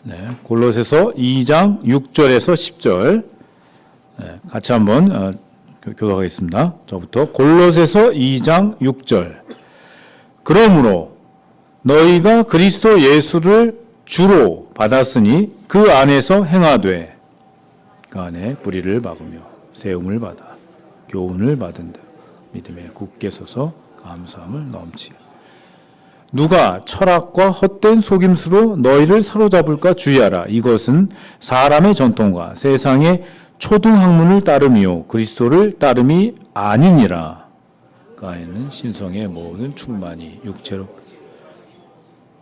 네, 골로새서 2장 6절에서 10절 같이 한번 교독하겠습니다. 저부터 골로새서 2장 6절. 그러므로 너희가 그리스도 예수를 주로 받았으니 그 안에서 행하되 그 안에 불의를 막으며 세움을 받아 교훈을 받은다. 믿음에 굳게 서서 감사함을 넘치라. 누가 철학과 헛된 속임수로 너희를 사로잡을까 주의하라. 이것은 사람의 전통과 세상의 초등학문을 따름이요 그리스도를 따름이 아니니라. 그 안에는 신성의 모든 충만이 육체로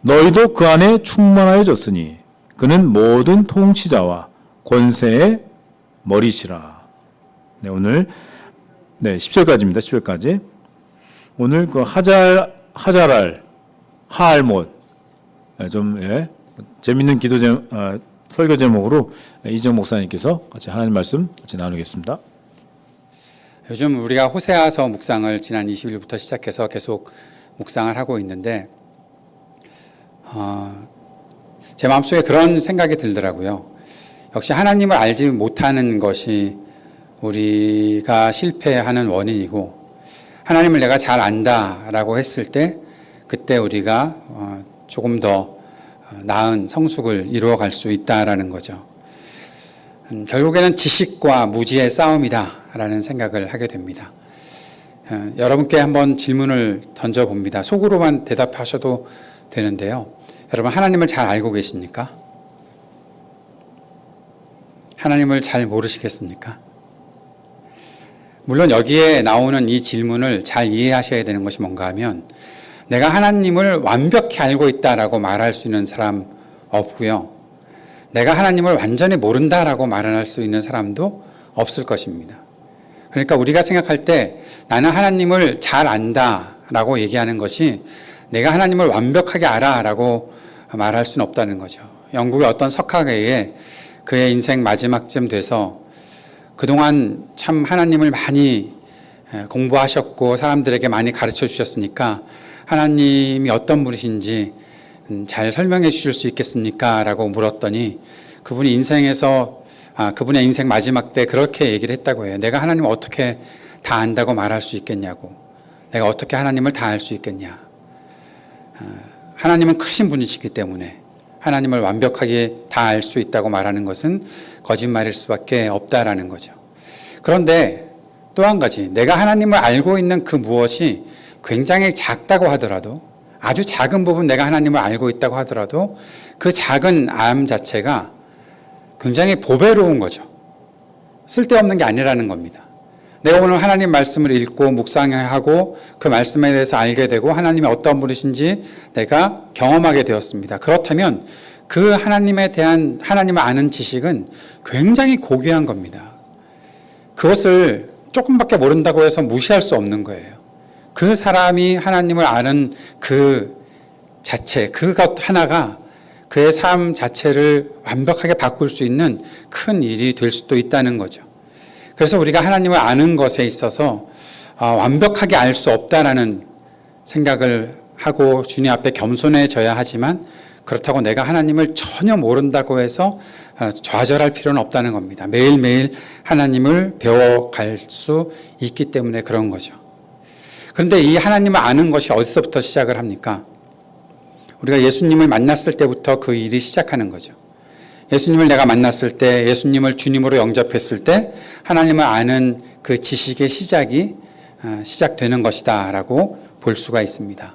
너희도 그 안에 충만하여졌으니 그는 모든 통치자와 권세의 머리시라. 네, 오늘 10절까지입니다. 10절까지. 오늘 그 하잘할 하알못 좀 재밌는 설교 제목으로 이정 목사님께서 같이 하나님 말씀 같이 나누겠습니다. 요즘 우리가 호세아서 묵상을 지난 20일부터 시작해서 계속 묵상을 하고 있는데 제 마음속에 그런 생각이 들더라고요. 역시 하나님을 알지 못하는 것이 우리가 실패하는 원인이고, 하나님을 내가 잘 안다라고 했을 때 그때 우리가 조금 더 나은 성숙을 이루어갈 수 있다라는 거죠. 결국에는 지식과 무지의 싸움이다라는 생각을 하게 됩니다. 여러분께 한번 질문을 던져봅니다. 속으로만 대답하셔도 되는데요. 여러분, 하나님을 잘 알고 계십니까? 하나님을 잘 모르시겠습니까? 물론 여기에 나오는 이 질문을 잘 이해하셔야 되는 것이 뭔가 하면, 내가 하나님을 완벽히 알고 있다라고 말할 수 있는 사람 없고요. 내가 하나님을 완전히 모른다라고 말할 수 있는 사람도 없을 것입니다. 그러니까 우리가 생각할 때 나는 하나님을 잘 안다라고 얘기하는 것이 내가 하나님을 완벽하게 알아라고 말할 수는 없다는 거죠. 영국의 어떤 석학에 그의 인생 마지막쯤 돼서 그동안 참 하나님을 많이 공부하셨고 사람들에게 많이 가르쳐 주셨으니까 하나님이 어떤 분이신지 잘 설명해 주실 수 있겠습니까? 라고 물었더니 그분이 그분의 인생 마지막 때 그렇게 얘기를 했다고 해요. 내가 하나님을 어떻게 다 안다고 말할 수 있겠냐고. 내가 어떻게 하나님을 다 알 수 있겠냐. 하나님은 크신 분이시기 때문에 하나님을 완벽하게 다 알 수 있다고 말하는 것은 거짓말일 수밖에 없다라는 거죠. 그런데 또 한 가지, 내가 하나님을 알고 있는 그 무엇이 굉장히 작다고 하더라도, 아주 작은 부분 내가 하나님을 알고 있다고 하더라도 그 작은 암 자체가 굉장히 보배로운 거죠. 쓸데없는 게 아니라는 겁니다. 내가 오늘 하나님 말씀을 읽고 묵상하고 그 말씀에 대해서 알게 되고 하나님이 어떤 분이신지 내가 경험하게 되었습니다. 그렇다면 그 하나님에 대한 하나님을 아는 지식은 굉장히 고귀한 겁니다. 그것을 조금밖에 모른다고 해서 무시할 수 없는 거예요. 그 사람이 하나님을 아는 그 자체, 그것 하나가 그의 삶 자체를 완벽하게 바꿀 수 있는 큰 일이 될 수도 있다는 거죠. 그래서 우리가 하나님을 아는 것에 있어서 완벽하게 알 수 없다라는 생각을 하고 주님 앞에 겸손해져야 하지만, 그렇다고 내가 하나님을 전혀 모른다고 해서 좌절할 필요는 없다는 겁니다. 매일매일 하나님을 배워갈 수 있기 때문에 그런 거죠. 그런데 이 하나님을 아는 것이 어디서부터 시작을 합니까? 우리가 예수님을 만났을 때부터 그 일이 시작하는 거죠. 예수님을 내가 만났을 때, 예수님을 주님으로 영접했을 때 하나님을 아는 그 지식의 시작되는 것이다 라고 볼 수가 있습니다.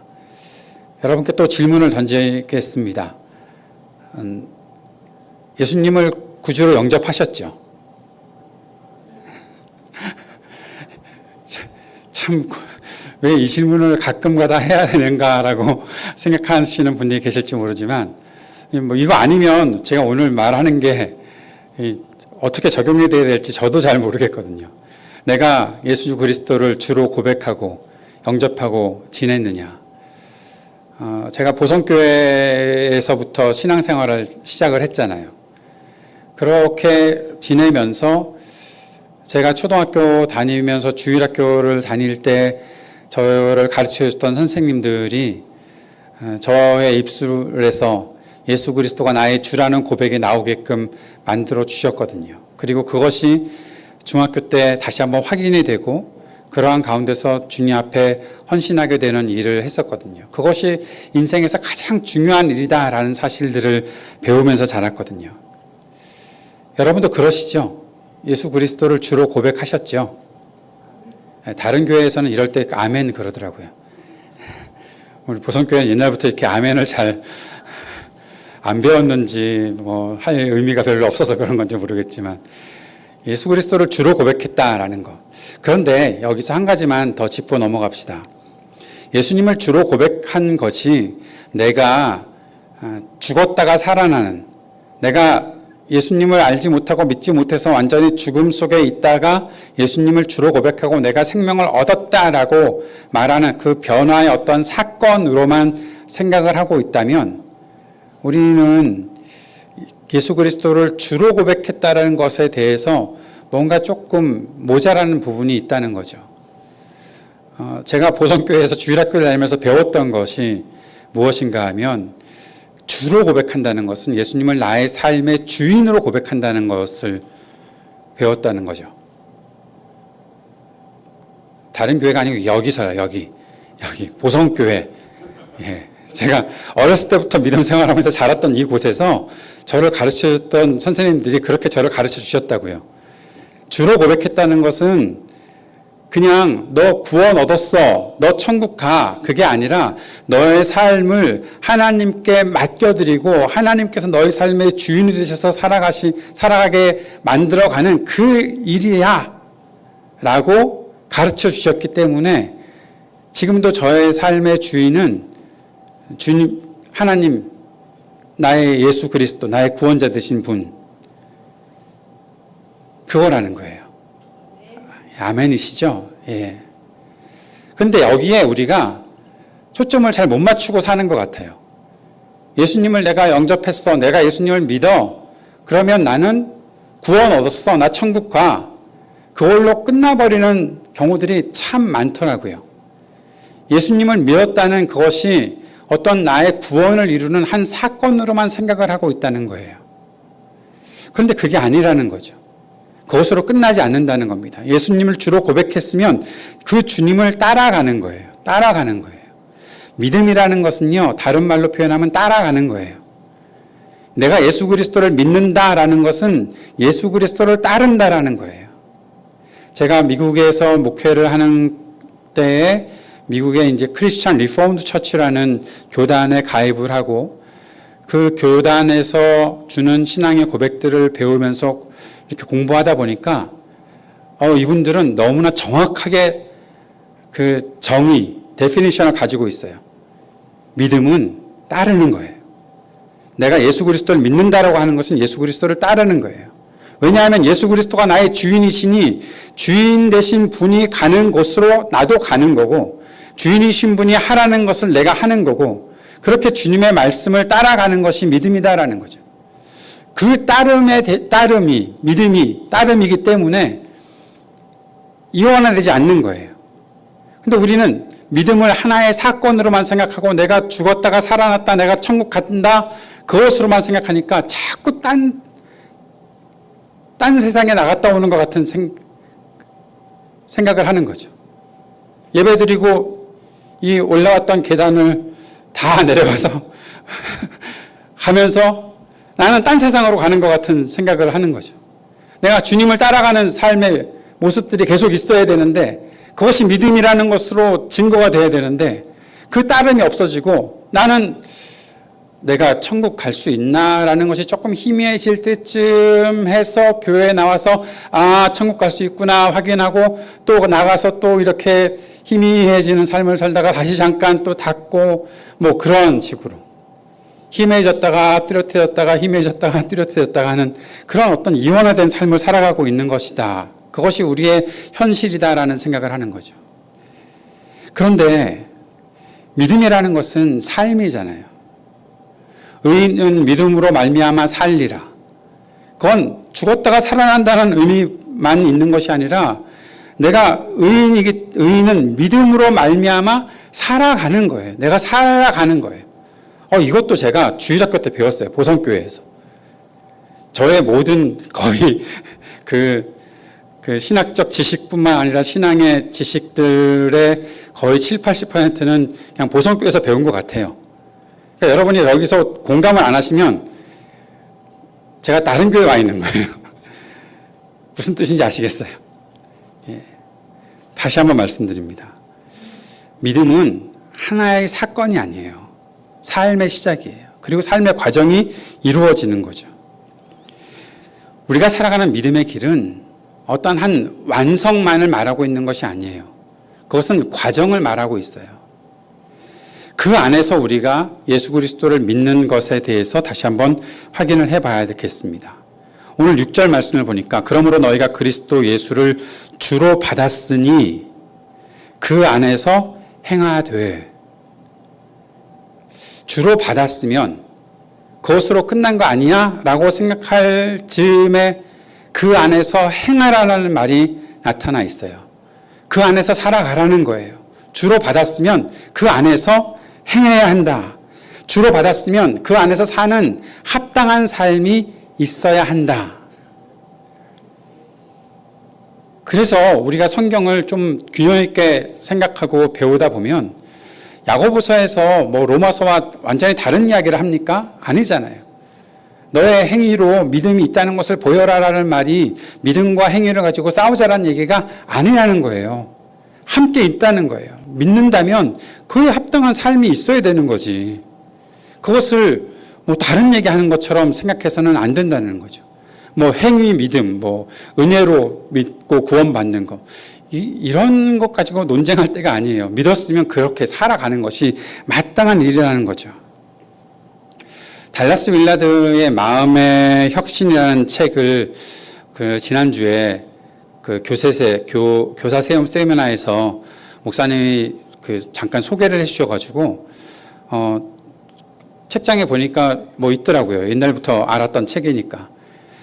여러분께 또 질문을 던지겠습니다. 예수님을 구주로 영접하셨죠? 참 왜 이 질문을 가끔가다 해야 되는가라고 생각하시는 분들이 계실지 모르지만, 이거 아니면 제가 오늘 말하는 게 어떻게 적용이 돼야 될지 저도 잘 모르겠거든요. 내가 예수 그리스도를 주로 고백하고 영접하고 지냈느냐. 제가 보성교회에서부터 신앙생활을 시작을 했잖아요. 그렇게 지내면서 제가 초등학교 다니면서 주일학교를 다닐 때 저를 가르쳐 줬던 선생님들이 저의 입술에서 예수 그리스도가 나의 주라는 고백이 나오게끔 만들어 주셨거든요. 그리고 그것이 중학교 때 다시 한번 확인이 되고 그러한 가운데서 주님 앞에 헌신하게 되는 일을 했었거든요. 그것이 인생에서 가장 중요한 일이다라는 사실들을 배우면서 자랐거든요. 여러분도 그러시죠? 예수 그리스도를 주로 고백하셨죠? 다른 교회에서는 이럴 때 아멘 그러더라고요. 우리 보성교회는 옛날부터 이렇게 아멘을 잘 안 배웠는지 뭐 할 의미가 별로 없어서 그런 건지 모르겠지만 예수 그리스도를 주로 고백했다라는 것. 그런데 여기서 한 가지만 더 짚고 넘어갑시다. 예수님을 주로 고백한 것이 내가 죽었다가 살아나는, 내가 예수님을 알지 못하고 믿지 못해서 완전히 죽음 속에 있다가 예수님을 주로 고백하고 내가 생명을 얻었다라고 말하는 그 변화의 어떤 사건으로만 생각을 하고 있다면 우리는 예수 그리스도를 주로 고백했다는 것에 대해서 뭔가 조금 모자라는 부분이 있다는 거죠. 제가 보성교회에서 주일학교를 다니면서 배웠던 것이 무엇인가 하면 주로 고백한다는 것은 예수님을 나의 삶의 주인으로 고백한다는 것을 배웠다는 거죠. 다른 교회가 아니고 여기서요. 여기 보성교회. 예. 제가 어렸을 때부터 믿음 생활하면서 자랐던 이곳에서 저를 가르쳐줬던 선생님들이 그렇게 저를 가르쳐 주셨다고요. 주로 고백했다는 것은 그냥 너 구원 얻었어, 너 천국 가, 그게 아니라 너의 삶을 하나님께 맡겨드리고 하나님께서 너의 삶의 주인이 되셔서 살아가게 만들어가는 그 일이야 라고 가르쳐 주셨기 때문에 지금도 저의 삶의 주인은 주님, 하나님, 나의 예수 그리스도, 나의 구원자 되신 분, 그거라는 거예요. 아멘이시죠? 예. 근데 여기에 우리가 초점을 잘 못 맞추고 사는 것 같아요. 예수님을 내가 영접했어, 내가 예수님을 믿어, 그러면 나는 구원 얻었어, 나 천국 가. 그걸로 끝나버리는 경우들이 참 많더라고요. 예수님을 믿었다는 그것이 어떤 나의 구원을 이루는 한 사건으로만 생각을 하고 있다는 거예요. 그런데 그게 아니라는 거죠. 그것으로 끝나지 않는다는 겁니다. 예수님을 주로 고백했으면 그 주님을 따라가는 거예요. 따라가는 거예요. 믿음이라는 것은요, 다른 말로 표현하면 따라가는 거예요. 내가 예수 그리스도를 믿는다라는 것은 예수 그리스도를 따른다라는 거예요. 제가 미국에서 목회를 하는 때에 미국의 이제 크리스천 리포먼드 처치라는 교단에 가입을 하고 그 교단에서 주는 신앙의 고백들을 배우면서 이렇게 공부하다 보니까 이분들은 너무나 정확하게 그 정의, 데피니션을 가지고 있어요. 믿음은 따르는 거예요. 내가 예수 그리스도를 믿는다라고 하는 것은 예수 그리스도를 따르는 거예요. 왜냐하면 예수 그리스도가 나의 주인이시니 주인 되신 분이 가는 곳으로 나도 가는 거고 주인이신 분이 하라는 것을 내가 하는 거고 그렇게 주님의 말씀을 따라가는 것이 믿음이다라는 거죠. 그 따름이 믿음이 따름이기 때문에 이원화되지 않는 거예요. 근데 우리는 믿음을 하나의 사건으로만 생각하고 내가 죽었다가 살아났다, 내가 천국 간다, 그것으로만 생각하니까 자꾸 딴 세상에 나갔다 오는 것 같은 생각을 하는 거죠. 예배드리고 이 올라왔던 계단을 다 내려가서 가면서 나는 딴 세상으로 가는 것 같은 생각을 하는 거죠. 내가 주님을 따라가는 삶의 모습들이 계속 있어야 되는데 그것이 믿음이라는 것으로 증거가 돼야 되는데 그 따름이 없어지고 나는 내가 천국 갈 수 있나라는 것이 조금 희미해질 때쯤 해서 교회에 나와서 천국 갈 수 있구나 확인하고 또 나가서 또 이렇게 희미해지는 삶을 살다가 다시 잠깐 또 닫고 뭐 그런 식으로 희미해졌다가 뚜렷해졌다가 희미해졌다가 뚜렷해졌다가 하는 그런 어떤 이원화된 삶을 살아가고 있는 것이다. 그것이 우리의 현실이다라는 생각을 하는 거죠. 그런데 믿음이라는 것은 삶이잖아요. 의인은 믿음으로 말미암아 살리라. 그건 죽었다가 살아난다는 의미만 있는 것이 아니라 내가 의인은 믿음으로 말미암아 살아가는 거예요. 내가 살아가는 거예요. 이것도 제가 주일학교 때 배웠어요. 보성교회에서. 저의 모든 거의 그 신학적 지식뿐만 아니라 신앙의 지식들의 거의 7, 80%는 그냥 보성교회에서 배운 것 같아요. 그러니까 여러분이 여기서 공감을 안 하시면 제가 다른 교회에 와 있는 거예요. 무슨 뜻인지 아시겠어요? 예. 다시 한번 말씀드립니다. 믿음은 하나의 사건이 아니에요. 삶의 시작이에요. 그리고 삶의 과정이 이루어지는 거죠. 우리가 살아가는 믿음의 길은 어떤 한 완성만을 말하고 있는 것이 아니에요. 그것은 과정을 말하고 있어요. 그 안에서 우리가 예수 그리스도를 믿는 것에 대해서 다시 한번 확인을 해봐야 되겠습니다. 오늘 6절 말씀을 보니까 그러므로 너희가 그리스도 예수를 주로 받았으니 그 안에서 행하되, 주로 받았으면 그것으로 끝난 거 아니야? 라고 생각할 즈음에 그 안에서 행하라는 말이 나타나 있어요. 그 안에서 살아가라는 거예요. 주로 받았으면 그 안에서 행해야 한다. 주로 받았으면 그 안에서 사는 합당한 삶이 있어야 한다. 그래서 우리가 성경을 좀 균형 있게 생각하고 배우다 보면 야고보서에서 로마서와 완전히 다른 이야기를 합니까? 아니잖아요. 너의 행위로 믿음이 있다는 것을 보여라라는 말이 믿음과 행위를 가지고 싸우자라는 얘기가 아니라는 거예요. 함께 있다는 거예요. 믿는다면 그에 합당한 삶이 있어야 되는 거지. 그것을 다른 얘기하는 것처럼 생각해서는 안 된다는 거죠. 행위 믿음, 은혜로 믿고 구원받는 것. 이런 것 가지고 논쟁할 때가 아니에요. 믿었으면 그렇게 살아가는 것이 마땅한 일이라는 거죠. 달라스 윌라드의 마음의 혁신이라는 책을 지난주에 교사 세움 세미나에서 목사님이 잠깐 소개를 해 주셔가지고, 책장에 보니까 있더라고요. 옛날부터 알았던 책이니까.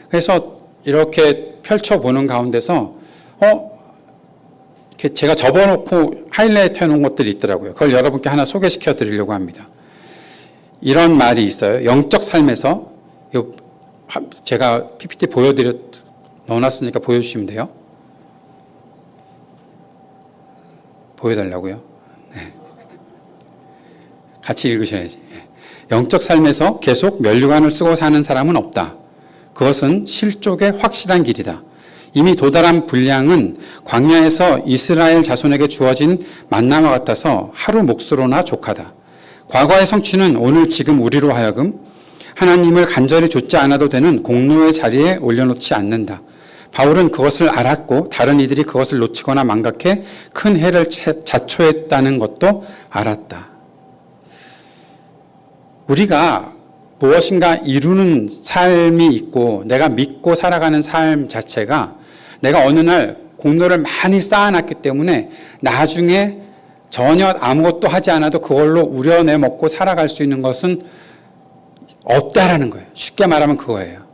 그래서 이렇게 펼쳐보는 가운데서, 제가 접어놓고 하이라이트 해놓은 것들이 있더라고요. 그걸 여러분께 하나 소개시켜 드리려고 합니다. 이런 말이 있어요. 영적 삶에서, 제가 PPT 넣어놨으니까 보여주시면 돼요. 보여달라고요? 네. 같이 읽으셔야지. 영적 삶에서 계속 면류관을 쓰고 사는 사람은 없다. 그것은 실족의 확실한 길이다. 이미 도달한 분량은 광야에서 이스라엘 자손에게 주어진 만나와 같아서 하루 몫으로나 족하다. 과거의 성취는 오늘 지금 우리로 하여금 하나님을 간절히 좇지 않아도 되는 공로의 자리에 올려놓지 않는다. 바울은 그것을 알았고 다른 이들이 그것을 놓치거나 망각해 큰 해를 자초했다는 것도 알았다. 우리가 무엇인가 이루는 삶이 있고 내가 믿고 살아가는 삶 자체가 내가 어느 날 공로를 많이 쌓아놨기 때문에 나중에 전혀 아무것도 하지 않아도 그걸로 우려내 먹고 살아갈 수 있는 것은 없다라는 거예요. 쉽게 말하면 그거예요.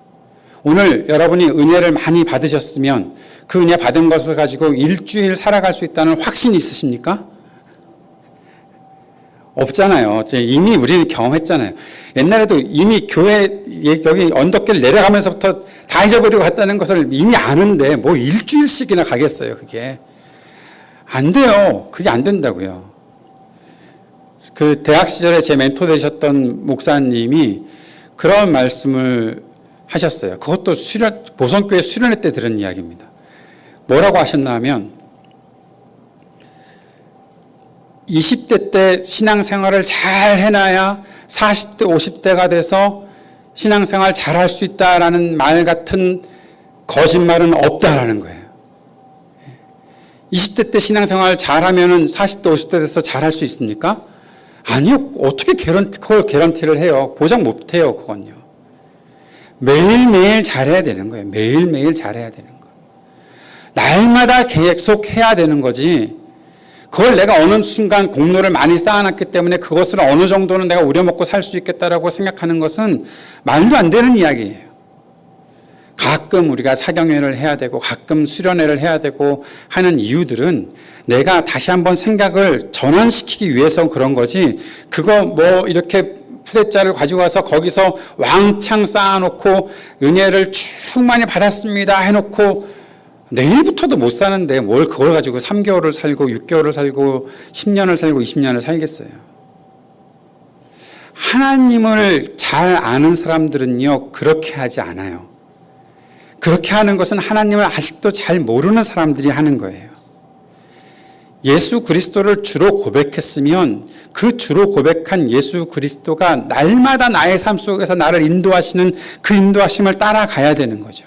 오늘 여러분이 은혜를 많이 받으셨으면 그 은혜 받은 것을 가지고 일주일 살아갈 수 있다는 확신이 있으십니까? 없잖아요. 이미 우리는 경험했잖아요. 옛날에도 이미 교회 여기 언덕길 내려가면서부터 다 잊어버리고 갔다는 것을 이미 아는데 일주일씩이나 가겠어요. 그게 안 돼요. 그게 안 된다고요. 대학 시절에 제 멘토 되셨던 목사님이 그런 말씀을 하셨어요. 그것도 보성교회 수련회 때 들은 이야기입니다. 뭐라고 하셨나 하면 20대 때 신앙생활을 잘 해놔야 40대, 50대가 돼서 신앙생활 잘 할 수 있다라는 말 같은 거짓말은 없다라는 거예요. 20대 때 신앙생활 잘하면은 40대, 50대 돼서 잘 할 수 있습니까? 아니요. 어떻게 그걸 개런티를 해요? 보장 못 해요, 그건요. 매일매일 잘해야 되는 거예요. 매일매일 잘해야 되는 거예요. 날마다 계속 해야 되는 거지. 그걸 내가 어느 순간 공로를 많이 쌓아놨기 때문에 그것을 어느 정도는 내가 우려먹고 살 수 있겠다라고 생각하는 것은 말도 안 되는 이야기예요. 가끔 우리가 사경회를 해야 되고 가끔 수련회를 해야 되고 하는 이유들은 내가 다시 한번 생각을 전환시키기 위해서 그런 거지, 그거 이렇게 푸대자를 가지고 와서 거기서 왕창 쌓아놓고 은혜를 충만히 받았습니다 해놓고 내일부터도 못 사는데 뭘 그걸 가지고 3개월을 살고 6개월을 살고 10년을 살고 20년을 살겠어요. 하나님을 잘 아는 사람들은요 그렇게 하지 않아요. 그렇게 하는 것은 하나님을 아직도 잘 모르는 사람들이 하는 거예요. 예수 그리스도를 주로 고백했으면 그 주로 고백한 예수 그리스도가 날마다 나의 삶 속에서 나를 인도하시는 그 인도하심을 따라가야 되는 거죠.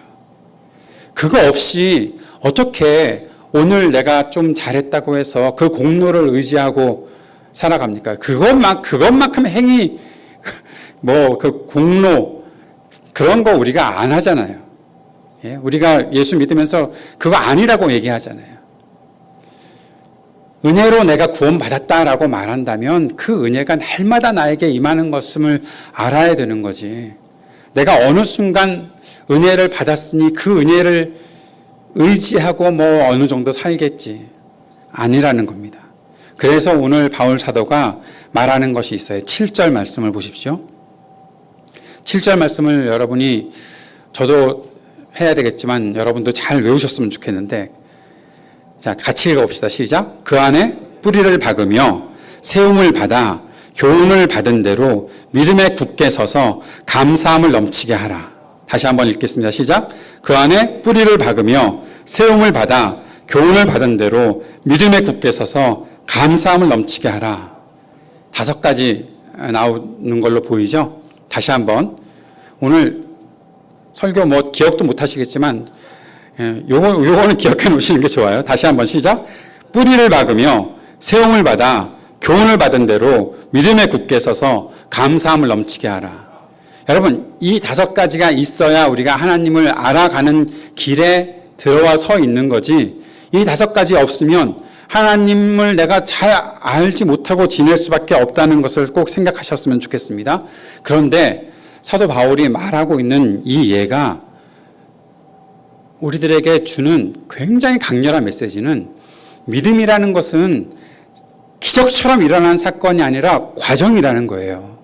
그거 없이 어떻게 오늘 내가 좀 잘했다고 해서 그 공로를 의지하고 살아갑니까? 그것만큼 행위, 그 공로, 그런 거 우리가 안 하잖아요. 예? 우리가 예수 믿으면서 그거 아니라고 얘기하잖아요. 은혜로 내가 구원받았다라고 말한다면 그 은혜가 날마다 나에게 임하는 것임을 알아야 되는 거지. 내가 어느 순간 은혜를 받았으니 그 은혜를 의지하고 어느 정도 살겠지. 아니라는 겁니다. 그래서 오늘 바울 사도가 말하는 것이 있어요. 7절 말씀을 보십시오. 7절 말씀을 여러분이 저도 해야 되겠지만 여러분도 잘 외우셨으면 좋겠는데 자, 같이 읽어봅시다. 시작. 그 안에 뿌리를 박으며 세움을 받아 교훈을 받은 대로 믿음에 굳게 서서 감사함을 넘치게 하라. 다시 한번 읽겠습니다. 시작. 그 안에 뿌리를 박으며 세움을 받아 교훈을 받은 대로 믿음에 굳게 서서 감사함을 넘치게 하라. 5가지 나오는 걸로 보이죠? 다시 한번. 오늘 설교 기억도 못 하시겠지만 요거는 기억해 놓으시는 게 좋아요. 다시 한번 시작. 뿌리를 박으며 세움을 받아 교훈을 받은 대로 믿음에 굳게 서서 감사함을 넘치게 하라. 여러분, 이 5가지가 있어야 우리가 하나님을 알아가는 길에 들어와 서 있는 거지, 이 5가지 없으면 하나님을 내가 잘 알지 못하고 지낼 수밖에 없다는 것을 꼭 생각하셨으면 좋겠습니다. 그런데 사도 바울이 말하고 있는 이 예가 우리들에게 주는 굉장히 강렬한 메시지는 믿음이라는 것은 기적처럼 일어난 사건이 아니라 과정이라는 거예요.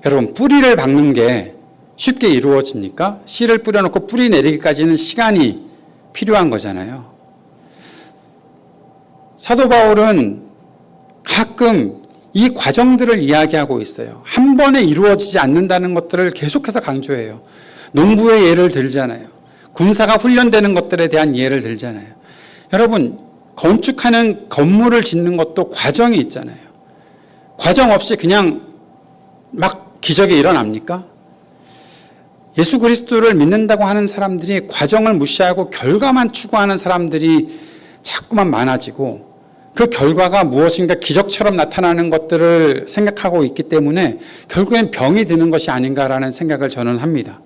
여러분, 뿌리를 박는 게 쉽게 이루어집니까? 씨를 뿌려놓고 뿌리 내리기까지는 시간이 필요한 거잖아요. 사도 바울은 가끔 이 과정들을 이야기하고 있어요. 한 번에 이루어지지 않는다는 것들을 계속해서 강조해요. 농부의 예를 들잖아요. 군사가 훈련되는 것들에 대한 예를 들잖아요. 여러분, 건축하는 건물을 짓는 것도 과정이 있잖아요. 과정 없이 그냥 막 기적이 일어납니까? 예수 그리스도를 믿는다고 하는 사람들이 과정을 무시하고 결과만 추구하는 사람들이 자꾸만 많아지고 그 결과가 무엇인가 기적처럼 나타나는 것들을 생각하고 있기 때문에 결국엔 병이 드는 것이 아닌가라는 생각을 저는 합니다.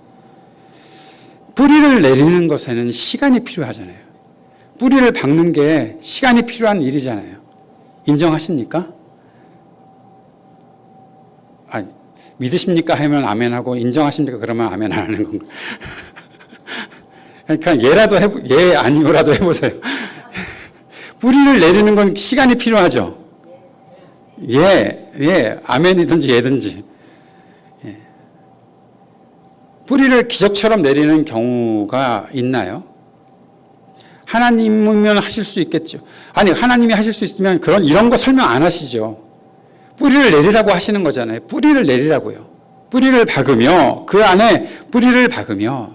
뿌리를 내리는 것에는 시간이 필요하잖아요. 뿌리를 박는 게 시간이 필요한 일이잖아요. 인정하십니까? 믿으십니까? 하면 아멘하고 인정하십니까? 그러면 아멘 안 하는 건가? 그러니까 예 아니오라도 해보세요. 뿌리를 내리는 건 시간이 필요하죠. 예, 아멘이든지 예든지. 예. 뿌리를 기적처럼 내리는 경우가 있나요? 하나님이면 하실 수 있겠죠. 아니, 하나님이 하실 수 있으면 이런 거 설명 안 하시죠. 뿌리를 내리라고 하시는 거잖아요. 뿌리를 내리라고요. 뿌리를 박으며, 그 안에 뿌리를 박으며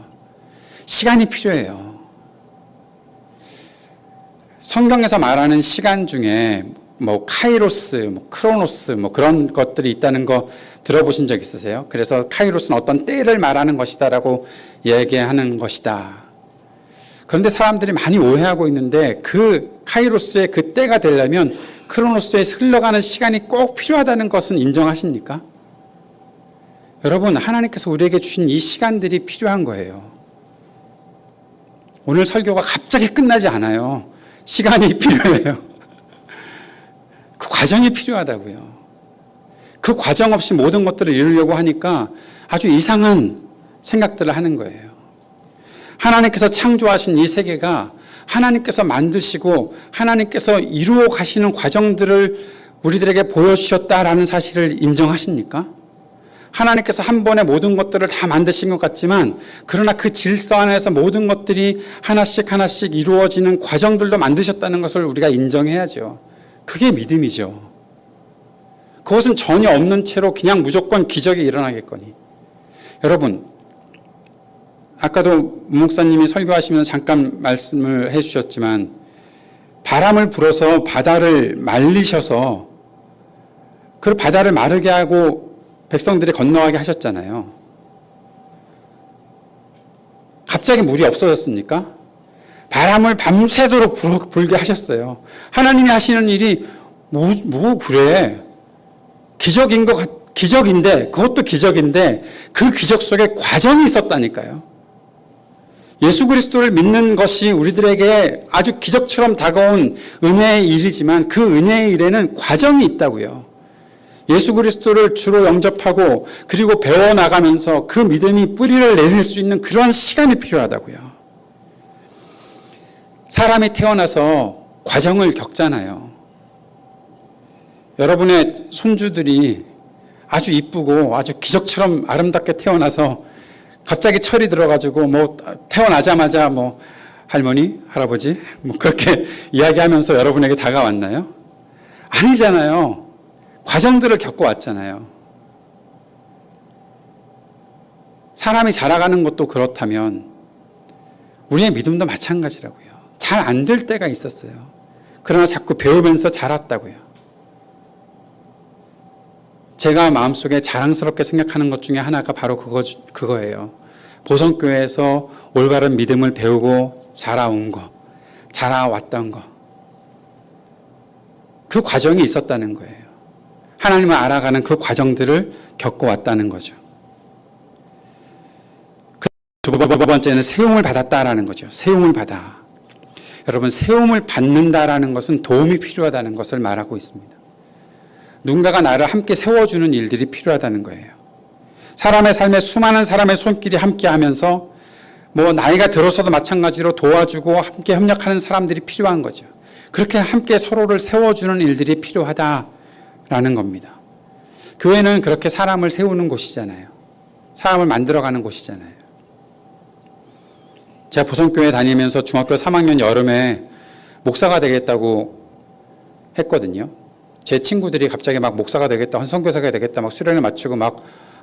시간이 필요해요. 성경에서 말하는 시간 중에 카이로스, 크로노스 그런 것들이 있다는 거 들어보신 적 있으세요? 그래서 카이로스는 어떤 때를 말하는 것이다라고 얘기하는 것이다. 그런데 사람들이 많이 오해하고 있는데 그 카이로스의 그 때가 되려면 크로노스에 흘러가는 시간이 꼭 필요하다는 것은 인정하십니까? 여러분, 하나님께서 우리에게 주신 이 시간들이 필요한 거예요. 오늘 설교가 갑자기 끝나지 않아요. 시간이 필요해요. 그 과정이 필요하다고요. 그 과정 없이 모든 것들을 이루려고 하니까 아주 이상한 생각들을 하는 거예요. 하나님께서 창조하신 이 세계가 하나님께서 만드시고 하나님께서 이루어 가시는 과정들을 우리들에게 보여주셨다라는 사실을 인정하십니까? 하나님께서 한 번에 모든 것들을 다 만드신 것 같지만 그러나 그 질서 안에서 모든 것들이 하나씩 하나씩 이루어지는 과정들도 만드셨다는 것을 우리가 인정해야죠. 그게 믿음이죠. 그것은 전혀 없는 채로 그냥 무조건 기적이 일어나겠거니. 여러분, 아까도 목사님이 설교하시면서 잠깐 말씀을 해주셨지만 바람을 불어서 바다를 말리셔서 그 바다를 마르게 하고 백성들이 건너가게 하셨잖아요. 갑자기 물이 없어졌습니까? 바람을 밤새도록 불게 하셨어요. 하나님이 하시는 일이 그래. 기적인데, 그것도 기적인데 그 기적 속에 과정이 있었다니까요. 예수 그리스도를 믿는 것이 우리들에게 아주 기적처럼 다가온 은혜의 일이지만 그 은혜의 일에는 과정이 있다고요. 예수 그리스도를 주로 영접하고 그리고 배워나가면서 그 믿음이 뿌리를 내릴 수 있는 그런 시간이 필요하다고요. 사람이 태어나서 과정을 겪잖아요. 여러분의 손주들이 아주 이쁘고 아주 기적처럼 아름답게 태어나서 갑자기 철이 들어가지고 태어나자마자 할머니, 할아버지 그렇게 이야기하면서 여러분에게 다가왔나요? 아니잖아요. 과정들을 겪어왔잖아요. 사람이 자라가는 것도 그렇다면 우리의 믿음도 마찬가지라고요. 잘 안 될 때가 있었어요. 그러나 자꾸 배우면서 자랐다고요. 제가 마음속에 자랑스럽게 생각하는 것 중에 하나가 바로 그거예요. 보성교회에서 올바른 믿음을 배우고 자라왔던 거. 그 과정이 있었다는 거예요. 하나님을 알아가는 그 과정들을 겪어왔다는 거죠. 두 번째는 세움을 받았다라는 거죠. 세움을 받아. 여러분, 세움을 받는다라는 것은 도움이 필요하다는 것을 말하고 있습니다. 누군가가 나를 함께 세워주는 일들이 필요하다는 거예요. 사람의 삶에 수많은 사람의 손길이 함께 하면서 나이가 들어서도 마찬가지로 도와주고 함께 협력하는 사람들이 필요한 거죠. 그렇게 함께 서로를 세워주는 일들이 필요하다라는 겁니다. 교회는 그렇게 사람을 세우는 곳이잖아요. 사람을 만들어가는 곳이잖아요. 제가 보성교회 다니면서 중학교 3학년 여름에 목사가 되겠다고 했거든요. 제 친구들이 갑자기 목사가 되겠다, 선교사가 되겠다, 수련을 마치고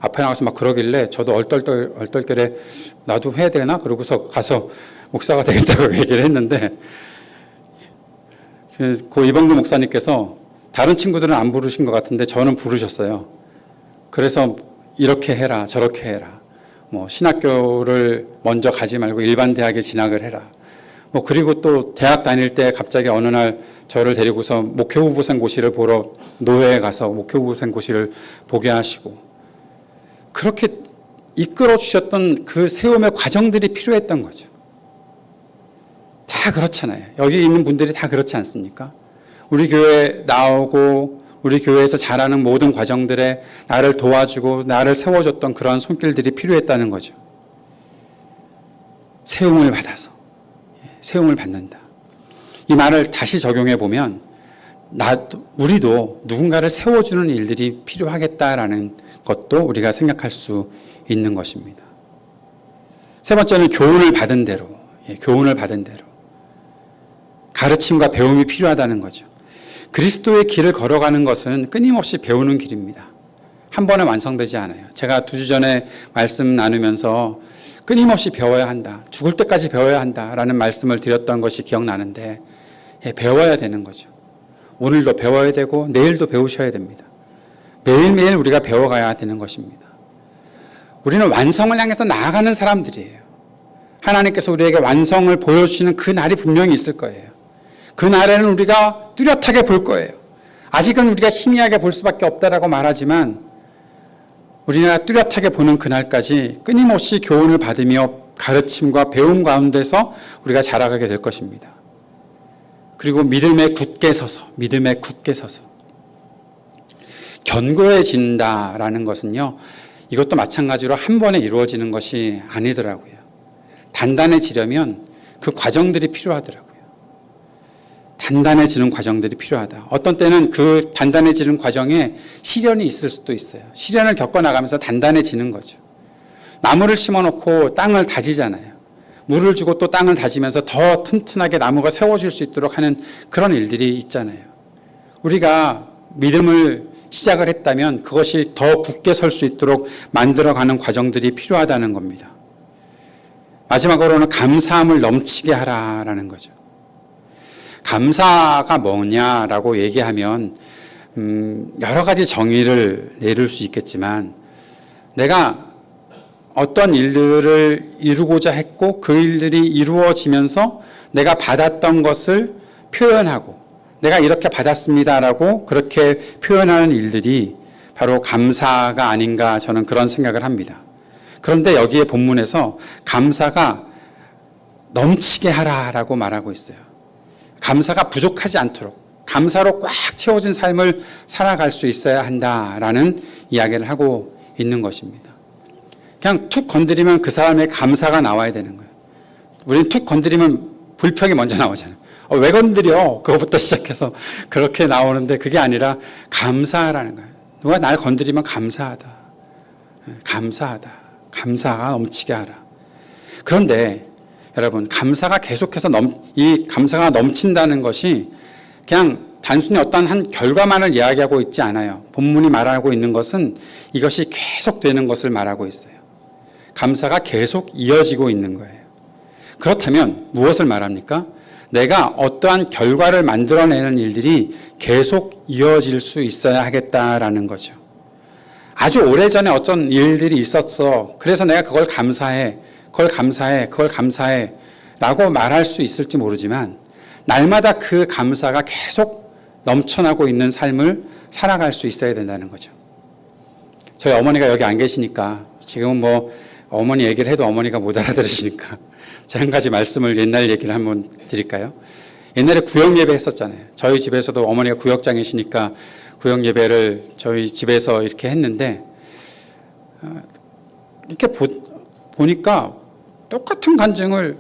앞에 나가서 그러길래 저도 얼떨결에 나도 해야 되나? 그러고서 가서 목사가 되겠다고 얘기를 했는데 그 이범규 목사님께서 다른 친구들은 안 부르신 것 같은데 저는 부르셨어요. 그래서 이렇게 해라, 저렇게 해라. 신학교를 먼저 가지 말고 일반 대학에 진학을 해라. 그리고 또 대학 다닐 때 갑자기 어느 날 저를 데리고서 목회후보생고시를 보러 노회에 가서 목회후보생고시를 보게 하시고 그렇게 이끌어 주셨던 그 세움의 과정들이 필요했던 거죠. 다 그렇잖아요. 여기 있는 분들이 다 그렇지 않습니까? 우리 교회에 나오고 우리 교회에서 자라는 모든 과정들에 나를 도와주고 나를 세워줬던 그런 손길들이 필요했다는 거죠. 세움을 받아서, 세움을 받는다. 이 말을 다시 적용해 보면 우리도 누군가를 세워주는 일들이 필요하겠다라는 것도 우리가 생각할 수 있는 것입니다. 세 번째는 교훈을 받은 대로, 교훈을 받은 대로 가르침과 배움이 필요하다는 거죠. 그리스도의 길을 걸어가는 것은 끊임없이 배우는 길입니다. 한 번에 완성되지 않아요. 제가 2주 전에 말씀 나누면서 끊임없이 배워야 한다. 죽을 때까지 배워야 한다라는 말씀을 드렸던 것이 기억나는데 배워야 되는 거죠. 오늘도 배워야 되고 내일도 배우셔야 됩니다. 매일매일 우리가 배워가야 되는 것입니다. 우리는 완성을 향해서 나아가는 사람들이에요. 하나님께서 우리에게 완성을 보여주시는 그 날이 분명히 있을 거예요. 그 날에는 우리가 뚜렷하게 볼 거예요. 아직은 우리가 희미하게 볼 수밖에 없다라고 말하지만 우리가 뚜렷하게 보는 그날까지 끊임없이 교훈을 받으며 가르침과 배움 가운데서 우리가 자라가게 될 것입니다. 그리고 믿음에 굳게 서서 견고해진다라는 것은요, 이것도 마찬가지로 한 번에 이루어지는 것이 아니더라고요. 단단해지려면 그 과정들이 필요하더라고요. 단단해지는 과정들이 필요하다. 어떤 때는 그 단단해지는 과정에 시련이 있을 수도 있어요. 시련을 겪어나가면서 단단해지는 거죠. 나무를 심어놓고 땅을 다지잖아요. 물을 주고 또 땅을 다지면서 더 튼튼하게 나무가 세워질 수 있도록 하는 그런 일들이 있잖아요. 우리가 믿음을 시작을 했다면 그것이 더 굳게 설 수 있도록 만들어가는 과정들이 필요하다는 겁니다. 마지막으로는 감사함을 넘치게 하라라는 거죠. 감사가 뭐냐라고 얘기하면 여러 가지 정의를 내릴 수 있겠지만 내가 어떤 일들을 이루고자 했고 그 일들이 이루어지면서 내가 받았던 것을 표현하고 내가 이렇게 받았습니다라고 그렇게 표현하는 일들이 바로 감사가 아닌가 저는 그런 생각을 합니다. 그런데 여기에 본문에서 감사가 넘치게 하라라고 말하고 있어요. 감사가 부족하지 않도록 감사로 꽉 채워진 삶을 살아갈 수 있어야 한다라는 이야기를 하고 있는 것입니다. 그냥 툭 건드리면 그 사람의 감사가 나와야 되는 거예요. 우리는 툭 건드리면 불평이 먼저 나오잖아요. 왜 건드려? 그거부터 시작해서 그렇게 나오는데 그게 아니라 감사하라는 거예요. 누가 날 건드리면 감사하다. 감사하다. 감사가 넘치게 하라. 그런데 여러분, 감사가 계속해서 이 감사가 넘친다는 것이 그냥 단순히 어떤 한 결과만을 이야기하고 있지 않아요. 본문이 말하고 있는 것은 이것이 계속되는 것을 말하고 있어요. 감사가 계속 이어지고 있는 거예요. 그렇다면 무엇을 말합니까? 내가 어떠한 결과를 만들어내는 일들이 계속 이어질 수 있어야 하겠다라는 거죠. 아주 오래전에 어떤 일들이 있었어. 그래서 내가 그걸 감사해 라고 말할 수 있을지 모르지만 날마다 그 감사가 계속 넘쳐나고 있는 삶을 살아갈 수 있어야 된다는 거죠. 저희 어머니가 여기 안 계시니까 지금은 뭐 어머니 얘기를 해도 어머니가 못 알아들으시니까 제가 한 가지 말씀을 옛날 얘기를 한번 드릴까요? 옛날에 구역 예배 했었잖아요. 저희 집에서도 어머니가 구역장이시니까 구역 예배를 저희 집에서 이렇게 했는데 이렇게 보니까 똑같은 간증을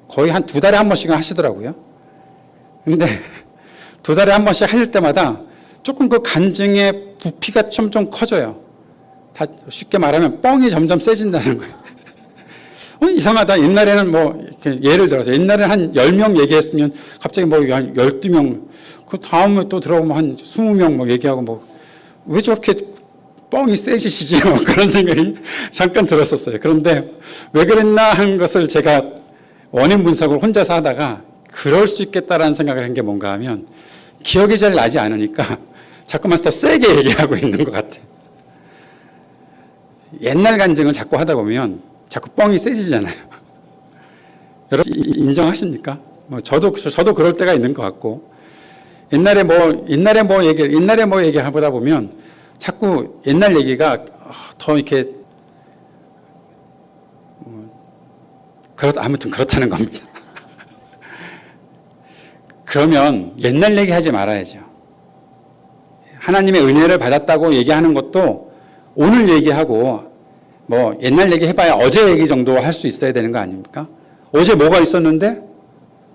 거의 한 2달에 한 번씩은 하시더라고요. 근데 2달에 한 번씩 하실 때마다 조금 그 간증의 부피가 좀 커져요. 다 쉽게 말하면 뻥이 점점 세진다는 거예요. 이상하다. 옛날에는 뭐, 예를 들어서 옛날에는 한 10명 얘기했으면 갑자기 뭐 한 12명, 그 다음에 또 들어오면 한 20명 뭐 얘기하고 뭐, 왜 저렇게 뻥이 세지시지? 그런 생각이 잠깐 들었었어요. 그런데 왜 그랬나 하는 것을 제가 원인 분석을 혼자서 하다가 그럴 수 있겠다라는 생각을 한 게 뭔가 하면 기억이 잘 나지 않으니까 자꾸만 더 세게 얘기하고 있는 것 같아요. 옛날 간증을 자꾸 하다 보면 자꾸 뻥이 세지잖아요. 여러분 인정하십니까? 뭐 저도 그럴 때가 있는 것 같고 옛날에 뭐 얘기하다 보면 자꾸 옛날 얘기가 더 이렇게 아무튼 그렇다는 겁니다. 그러면 옛날 얘기하지 말아야죠. 하나님의 은혜를 받았다고 얘기하는 것도 오늘 얘기하고 뭐 옛날 얘기 해봐야 어제 얘기 정도 할 수 있어야 되는 거 아닙니까? 어제 뭐가 있었는데?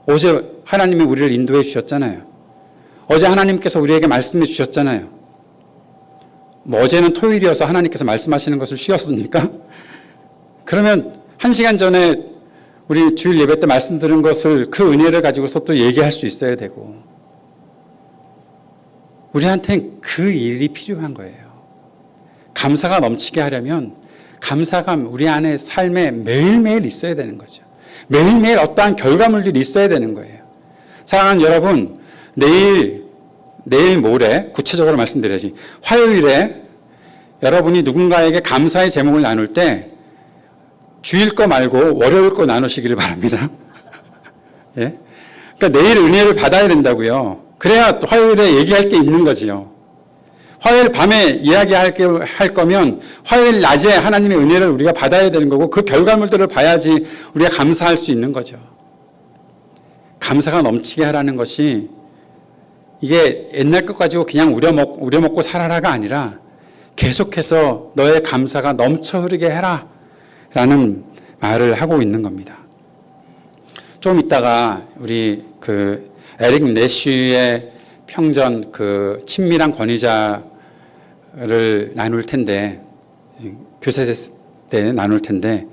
어제 하나님이 우리를 인도해 주셨잖아요. 어제 하나님께서 우리에게 말씀해 주셨잖아요. 뭐 어제는 토요일이어서 하나님께서 말씀하시는 것을 쉬었습니까? 그러면 1시간 전에 우리 주일 예배 때 말씀 들은 것을 그 은혜를 가지고서 또 얘기할 수 있어야 되고 우리한테는 그 일이 필요한 거예요. 감사가 넘치게 하려면 감사가 우리 안에 삶에 매일매일 있어야 되는 거죠. 매일매일 어떠한 결과물들이 있어야 되는 거예요. 사랑하는 여러분, 내일 모레 구체적으로 말씀드려야지. 화요일에 여러분이 누군가에게 감사의 제목을 나눌 때 주일 거 말고 월요일 거 나누시기를 바랍니다. 예? 그러니까 내일 은혜를 받아야 된다고요. 그래야 화요일에 얘기할 게 있는 거지요. 화요일 밤에 이야기할 거면 화요일 낮에 하나님의 은혜를 우리가 받아야 되는 거고 그 결과물들을 봐야지 우리가 감사할 수 있는 거죠. 감사가 넘치게 하라는 것이 이게 옛날 것 가지고 그냥 우려먹고 살아라가 아니라 계속해서 너의 감사가 넘쳐 흐르게 해라 라는 말을 하고 있는 겁니다. 좀 이따가 우리 에릭 내쉬의 평전 그 친밀한 권위자를 나눌 텐데, 교세 때 나눌 텐데,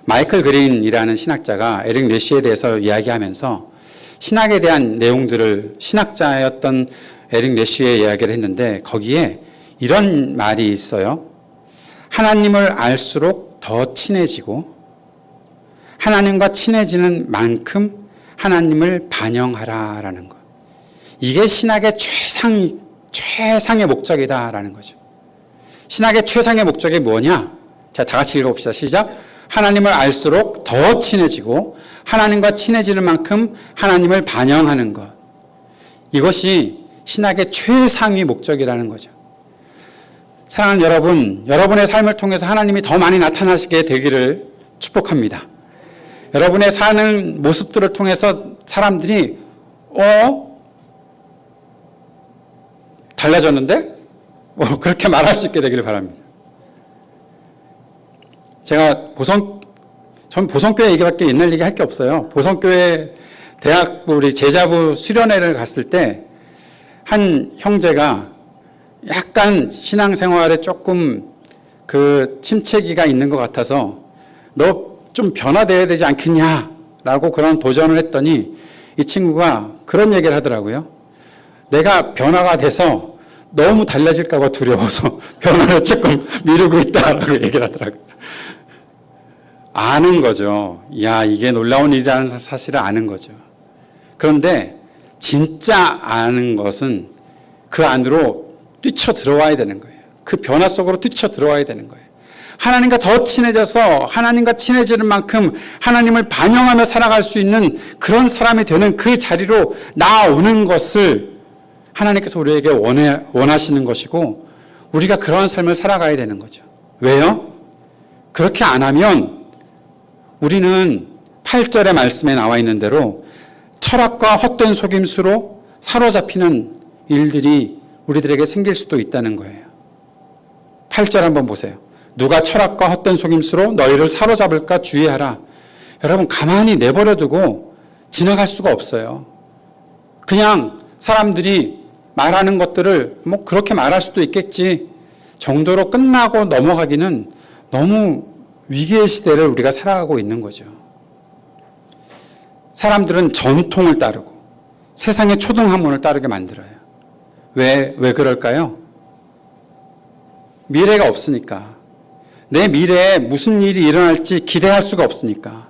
마이클 그린이라는 신학자가 에릭 내쉬에 대해서 이야기하면서 신학에 대한 내용들을 신학자였던 에릭 내쉬의 이야기를 했는데 거기에 이런 말이 있어요. 하나님을 알수록 더 친해지고 하나님과 친해지는 만큼 하나님을 반영하라라는 것. 이게 신학의 최상의 목적이다라는 거죠. 신학의 최상의 목적이 뭐냐? 자, 다 같이 읽어봅시다. 시작. 하나님을 알수록 더 친해지고 하나님과 친해지는 만큼 하나님을 반영하는 것. 이것이 신학의 최상위 목적이라는 거죠. 사랑하는 여러분, 여러분의 삶을 통해서 하나님이 더 많이 나타나시게 되기를 축복합니다. 여러분의 사는 모습들을 통해서 사람들이 달라졌는데? 그렇게 말할 수 있게 되기를 바랍니다. 제가 전 보성교회 얘기밖에 옛날 얘기 할 게 없어요. 보성교회 대학부 우리 제자부 수련회를 갔을 때 한 형제가 약간 신앙생활에 조금 그 침체기가 있는 것 같아서 너 좀 변화돼야 되지 않겠냐라고 그런 도전을 했더니 이 친구가 그런 얘기를 하더라고요. 내가 변화가 돼서 너무 달라질까 봐 두려워서 변화를 조금 미루고 있다라고 얘기를 하더라고요. 아는 거죠. 야, 이게 놀라운 일이라는 사실을 아는 거죠. 그런데 진짜 아는 것은 그 안으로 뛰쳐 들어와야 되는 거예요. 그 변화 속으로 뛰쳐 들어와야 되는 거예요. 하나님과 더 친해져서 하나님과 친해지는 만큼 하나님을 반영하며 살아갈 수 있는 그런 사람이 되는 그 자리로 나아오는 것을 하나님께서 우리에게 원하시는 것이고 우리가 그러한 삶을 살아가야 되는 거죠. 왜요? 그렇게 안 하면 우리는 8절의 말씀에 나와 있는 대로 철학과 헛된 속임수로 사로잡히는 일들이 우리들에게 생길 수도 있다는 거예요. 8절 한번 보세요. 누가 철학과 헛된 속임수로 너희를 사로잡을까 주의하라. 여러분 가만히 내버려두고 지나갈 수가 없어요. 그냥 사람들이 말하는 것들을 뭐 그렇게 말할 수도 있겠지 정도로 끝나고 넘어가기는 너무 위기의 시대를 우리가 살아가고 있는 거죠. 사람들은 전통을 따르고 세상의 초등학문을 따르게 만들어요. 왜 그럴까요? 미래가 없으니까. 내 미래에 무슨 일이 일어날지 기대할 수가 없으니까.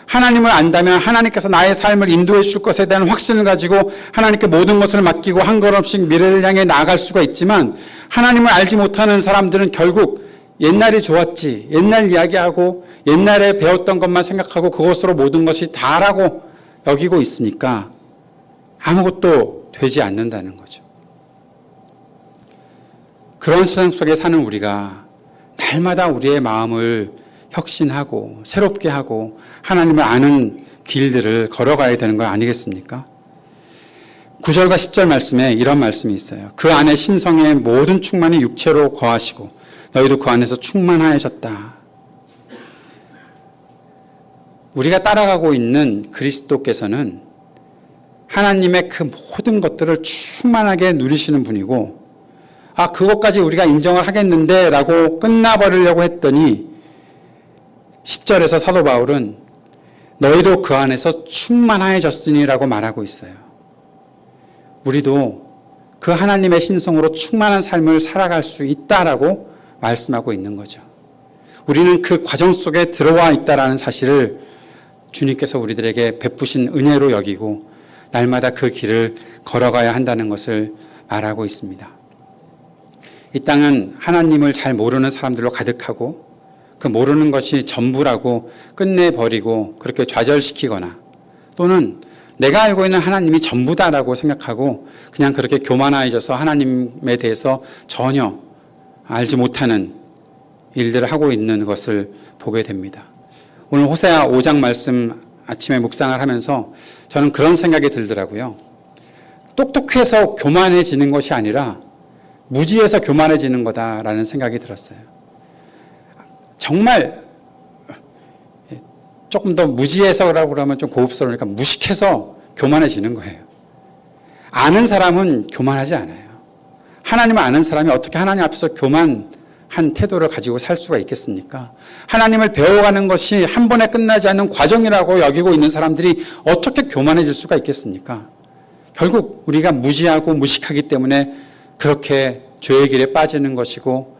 하나님을 안다면 하나님께서 나의 삶을 인도해 줄 것에 대한 확신을 가지고 하나님께 모든 것을 맡기고 한 걸음씩 미래를 향해 나아갈 수가 있지만 하나님을 알지 못하는 사람들은 결국 옛날이 좋았지, 옛날 이야기하고 옛날에 배웠던 것만 생각하고 그것으로 모든 것이 다라고 여기고 있으니까 아무것도 되지 않는다는 거죠. 그런 세상 속에 사는 우리가 날마다 우리의 마음을 혁신하고 새롭게 하고 하나님을 아는 길들을 걸어가야 되는 거 아니겠습니까? 9절과 10절 말씀에 이런 말씀이 있어요. 그 안에 신성의 모든 충만이 육체로 거하시고 너희도 그 안에서 충만하여졌다. 우리가 따라가고 있는 그리스도께서는 하나님의 그 모든 것들을 충만하게 누리시는 분이고 그것까지 우리가 인정을 하겠는데 라고 끝나버리려고 했더니 10절에서 사도 바울은 너희도 그 안에서 충만하여졌으니 라고 말하고 있어요. 우리도 그 하나님의 신성으로 충만한 삶을 살아갈 수 있다라고 말씀하고 있는 거죠. 우리는 그 과정 속에 들어와 있다라는 사실을 주님께서 우리들에게 베푸신 은혜로 여기고 날마다 그 길을 걸어가야 한다는 것을 말하고 있습니다. 이 땅은 하나님을 잘 모르는 사람들로 가득하고 그 모르는 것이 전부라고 끝내버리고 그렇게 좌절시키거나 또는 내가 알고 있는 하나님이 전부다라고 생각하고 그냥 그렇게 교만해져서 하나님에 대해서 전혀 알지 못하는 일들을 하고 있는 것을 보게 됩니다. 오늘 호세아 5장 말씀 아침에 묵상을 하면서 저는 그런 생각이 들더라고요. 똑똑해서 교만해지는 것이 아니라 무지해서 교만해지는 거다라는 생각이 들었어요. 정말 조금 더 무지해서라고 그러면 좀 고급스러우니까 무식해서 교만해지는 거예요. 아는 사람은 교만하지 않아요. 하나님을 아는 사람이 어떻게 하나님 앞에서 교만한 태도를 가지고 살 수가 있겠습니까? 하나님을 배워가는 것이 한 번에 끝나지 않는 과정이라고 여기고 있는 사람들이 어떻게 교만해질 수가 있겠습니까? 결국 우리가 무지하고 무식하기 때문에 그렇게 죄의 길에 빠지는 것이고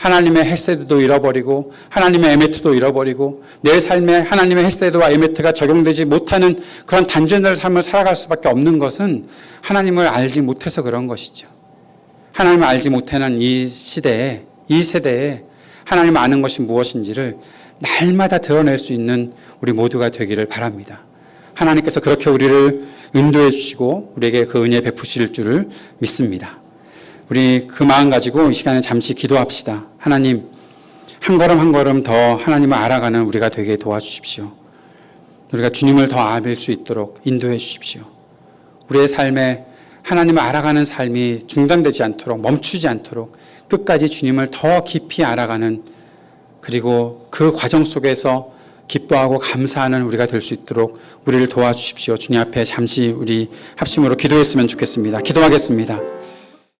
하나님의 헤세드도 잃어버리고 하나님의 에메트도 잃어버리고 내 삶에 하나님의 헤세드와 에메트가 적용되지 못하는 그런 단전된 삶을 살아갈 수밖에 없는 것은 하나님을 알지 못해서 그런 것이죠. 하나님을 알지 못하는 이 시대에, 이 세대에 하나님을 아는 것이 무엇인지를 날마다 드러낼 수 있는 우리 모두가 되기를 바랍니다. 하나님께서 그렇게 우리를 인도해 주시고 우리에게 그 은혜 베푸실 줄을 믿습니다. 우리 그 마음 가지고 이 시간에 잠시 기도합시다. 하나님, 한 걸음 한 걸음 더 하나님을 알아가는 우리가 되게 도와주십시오. 우리가 주님을 더 알 수 있도록 인도해 주십시오. 우리의 삶에 하나님을 알아가는 삶이 중단되지 않도록, 멈추지 않도록 끝까지 주님을 더 깊이 알아가는, 그리고 그 과정 속에서 기뻐하고 감사하는 우리가 될 수 있도록 우리를 도와주십시오. 주님 앞에 잠시 우리 합심으로 기도했으면 좋겠습니다. 기도하겠습니다.